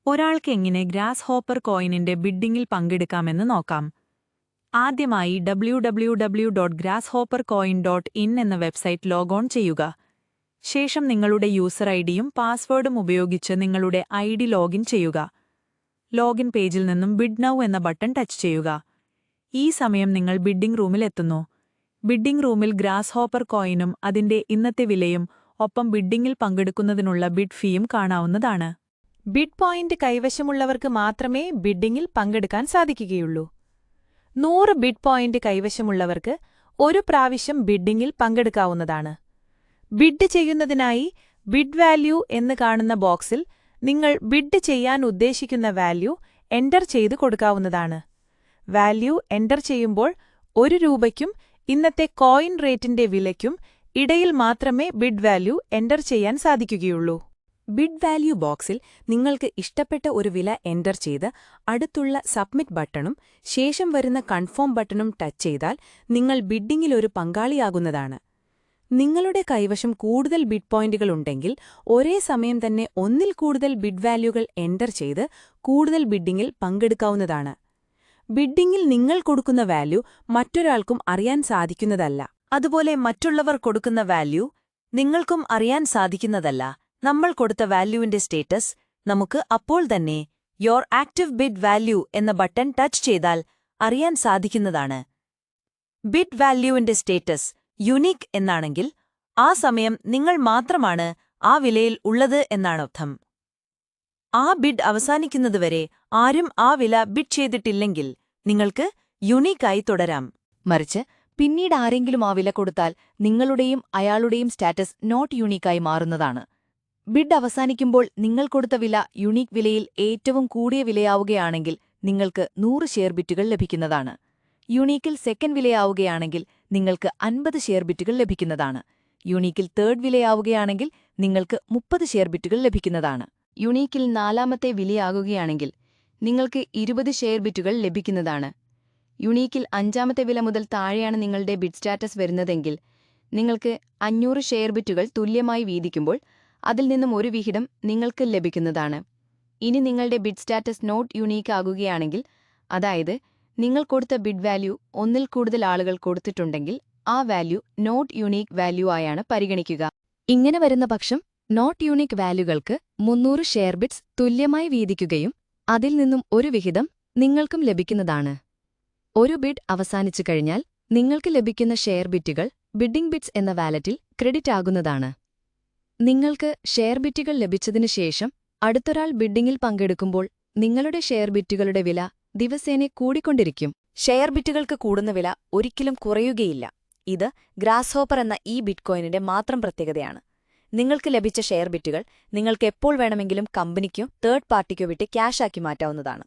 ഒരാൾക്ക് എങ്ങനെ grass hopper കോയിനിന്റെ ബിഡ്ഡിംഗിൽ പങ്കെടുക്കാമെന്ന് നോക്കാം. ആദ്യമായി www.grasshoppercoin.in എന്ന വെബ്സൈറ്റ് ലോഗോൺ ചെയ്യുക. ശേഷം നിങ്ങളുടെ യൂസർ ഐഡിയും പാസ്വേഡും ഉപയോഗിച്ച് നിങ്ങളുടെ ഐഡി ലോഗിൻ ചെയ്യുക. ലോഗിൻ പേജിൽ നിന്നും ബിഡ് നൗ എന്ന ബട്ടൺ ടച്ച് ചെയ്യുക. ഈ സമയം നിങ്ങൾ ബിഡ്ഡിംഗ് റൂമിൽ എത്തുന്നു. ബിഡ്ഡിംഗ് റൂമിൽ ഗ്രാസ് ഹോപ്പർ കോയിനും അതിന്റെ ഇന്നത്തെ വിലയും ഒപ്പം ബിഡ്ഡിംഗിൽ പങ്കെടുക്കുന്നതിനുള്ള ബിഡ് ഫീയും കാണാവുന്നതാണ്. ബിഡ് പോയിന്റ് കൈവശമുള്ളവർക്ക് മാത്രമേ ബിഡ്ഡിംഗിൽ പങ്കെടുക്കാൻ സാധിക്കുകയുള്ളൂ. 100 ബിഡ് പോയിന്റ് കൈവശമുള്ളവർക്ക് ഒരു പ്രാവശ്യം ബിഡ്ഡിംഗിൽ പങ്കെടുക്കാവുന്നതാണ്. ബിഡ് ചെയ്യുന്നതിനായി ബിഡ് വാല്യൂ എന്ന് കാണുന്ന ബോക്സിൽ നിങ്ങൾ ബിഡ് ചെയ്യാൻ ഉദ്ദേശിക്കുന്ന വാല്യൂ എൻ്റർ ചെയ്ത് കൊടുക്കാവുന്നതാണ്. വാല്യൂ എൻ്റർ ചെയ്യുമ്പോൾ 1 രൂപയ്ക്കും ഇന്നത്തെ കോയിൻ റേറ്റിന്റെ വിലയ്ക്കും ഇടയിൽ മാത്രമേ ബിഡ് വാല്യൂ എൻ്റർ ചെയ്യാൻ സാധിക്കുകയുള്ളൂ. ബിഡ് വാല്യൂ ബോക്സിൽ നിങ്ങൾക്ക് ഇഷ്ടപ്പെട്ട ഒരു വില എൻ്റർ ചെയ്ത് അടുത്തുള്ള സബ്മിറ്റ് ബട്ടണും ശേഷം വരുന്ന കൺഫേം ബട്ടണും ടച്ച് ചെയ്താൽ നിങ്ങൾ ബിഡ്ഡിംഗിലൊരു പങ്കാളിയാകുന്നതാണ്. നിങ്ങളുടെ കൈവശം കൂടുതൽ ബിഡ് പോയിന്റുകളുണ്ടെങ്കിൽ ഒരേ സമയം തന്നെ ഒന്നിൽ കൂടുതൽ ബിഡ് വാല്യൂകൾ എൻ്റർ ചെയ്ത് കൂടുതൽ ബിഡ്ഡിംഗിൽ പങ്കെടുക്കാവുന്നതാണ്. ബിഡ്ഡിംഗിൽ നിങ്ങൾ കൊടുക്കുന്ന വാല്യൂ മറ്റൊരാൾക്കും അറിയാൻ സാധിക്കുന്നതല്ല. അതുപോലെ മറ്റുള്ളവർ കൊടുക്കുന്ന വാല്യൂ നിങ്ങൾക്കും അറിയാൻ സാധിക്കുന്നതല്ല. നമ്മൾ കൊടുത്ത വാല്യൂവിന്റെ സ്റ്റേറ്റസ് നമുക്ക് അപ്പോൾ തന്നെ യോർ ആക്റ്റീവ് ബിഡ് വാല്യൂ എന്ന ബട്ടൺ ടച്ച് ചെയ്താൽ അറിയാൻ സാധിക്കുന്നതാണ്. ബിഡ് വാല്യൂവിന്റെ സ്റ്റേറ്റസ് യുണീക്ക് എന്നാണെങ്കിൽ ആ സമയം നിങ്ങൾ മാത്രമാണ് ആ വിലയിൽ ഉള്ളത് എന്നാണർത്ഥം. ആ ബിഡ് അവസാനിക്കുന്നതുവരെ ആരും ആ വില ബിഡ് ചെയ്തിട്ടില്ലെങ്കിൽ നിങ്ങൾക്ക് യുണീക്കായി തുടരാം. മറിച്ച് പിന്നീട് ആരെങ്കിലും ആ വില കൊടുത്താൽ നിങ്ങളുടെയും അയാളുടെയും സ്റ്റാറ്റസ് നോട്ട് യുണീക്കായി മാറുന്നതാണ്. ബിഡ് അവസാനിക്കുമ്പോൾ നിങ്ങൾ കൊടുത്ത വില യുണീക്ക് വിലയിൽ ഏറ്റവും കൂടിയ വിലയാവുകയാണെങ്കിൽ നിങ്ങൾക്ക് 100 ഷെയർ ബിറ്റുകൾ ലഭിക്കുന്നതാണ്. യുണീക്കിൽ സെക്കൻഡ് വിലയാവുകയാണെങ്കിൽ നിങ്ങൾക്ക് 50 ഷെയർ ബിറ്റുകൾ ലഭിക്കുന്നതാണ്. യുണീക്കിൽ തേർഡ് വിലയാവുകയാണെങ്കിൽ നിങ്ങൾക്ക് 30 ഷെയർ ബിറ്റുകൾ ലഭിക്കുന്നതാണ്. യുണീക്കിൽ 4ാമത്തെ വിലയാകുകയാണെങ്കിൽ നിങ്ങൾക്ക് 20 ഷെയർ ബിറ്റുകൾ ലഭിക്കുന്നതാണ്. യുണീക്കിൽ 5ാമത്തെ വില മുതൽ താഴെയാണ് നിങ്ങളുടെ ബിഡ് സ്റ്റാറ്റസ് വരുന്നതെങ്കിൽ നിങ്ങൾക്ക് 500 ഷെയർ ബിറ്റുകൾ തുല്യമായി വീതിക്കുമ്പോൾ അതിൽ നിന്നും ഒരു വിഹിതം നിങ്ങൾക്ക് ലഭിക്കുന്നതാണ്. ഇനി നിങ്ങളുടെ ബിഡ് സ്റ്റാറ്റസ് നോട്ട് യുണീക്ക് ആകുകയാണെങ്കിൽ, അതായത് നിങ്ങൾ കൊടുത്ത ബിഡ് വാല്യൂ ഒന്നിൽ കൂടുതൽ ആളുകൾ കൊടുത്തിട്ടുണ്ടെങ്കിൽ ആ വാല്യൂ നോട്ട് യുണീക്ക് വാല്യൂ ആയാണ് പരിഗണിക്കുക. ഇങ്ങനെ വരുന്ന പക്ഷം നോട്ട് യുണീക്ക് വാല്യൂകൾക്ക് 300 ഷെയർ ബിറ്റ്സ് തുല്യമായി വീതിക്കുകയും അതിൽ നിന്നും ഒരു വിഹിതം നിങ്ങൾക്കും ലഭിക്കുന്നതാണ്. ഒരു ബിഡ് അവസാനിച്ചു കഴിഞ്ഞാൽ നിങ്ങൾക്ക് ലഭിക്കുന്ന ഷെയർ ബിറ്റുകൾ ബിഡ്ഡിംഗ് ബിറ്റ്സ് എന്ന വാലറ്റിൽ ക്രെഡിറ്റ് ആകുന്നതാണ്. നിങ്ങൾക്ക് ഷെയർ ബിറ്റുകൾ ലഭിച്ചതിനു ശേഷം അടുത്തൊരാൾ ബിഡ്ഡിംഗിൽ പങ്കെടുക്കുമ്പോൾ നിങ്ങളുടെ ഷെയർ ബിറ്റുകളുടെ വില ദിവസേന കൂടിക്കൊണ്ടിരിക്കും. ഷെയർ ബിറ്റുകൾക്ക് കൂടുന്ന വില ഒരിക്കലും കുറയുകയില്ല. ഇത് ഗ്രാസ് ഹോപ്പർ എന്ന ഈ ബിറ്റ്കോയിനിന്റെ മാത്രം പ്രത്യേകതയാണ്. നിങ്ങൾക്ക് ലഭിച്ച ഷെയർ ബിറ്റുകൾ നിങ്ങൾക്ക് എപ്പോൾ വേണമെങ്കിലും കമ്പനിക്കോ തേർഡ് പാർട്ടിക്കോ വിട്ട് ക്യാഷാക്കി മാറ്റാവുന്നതാണ്.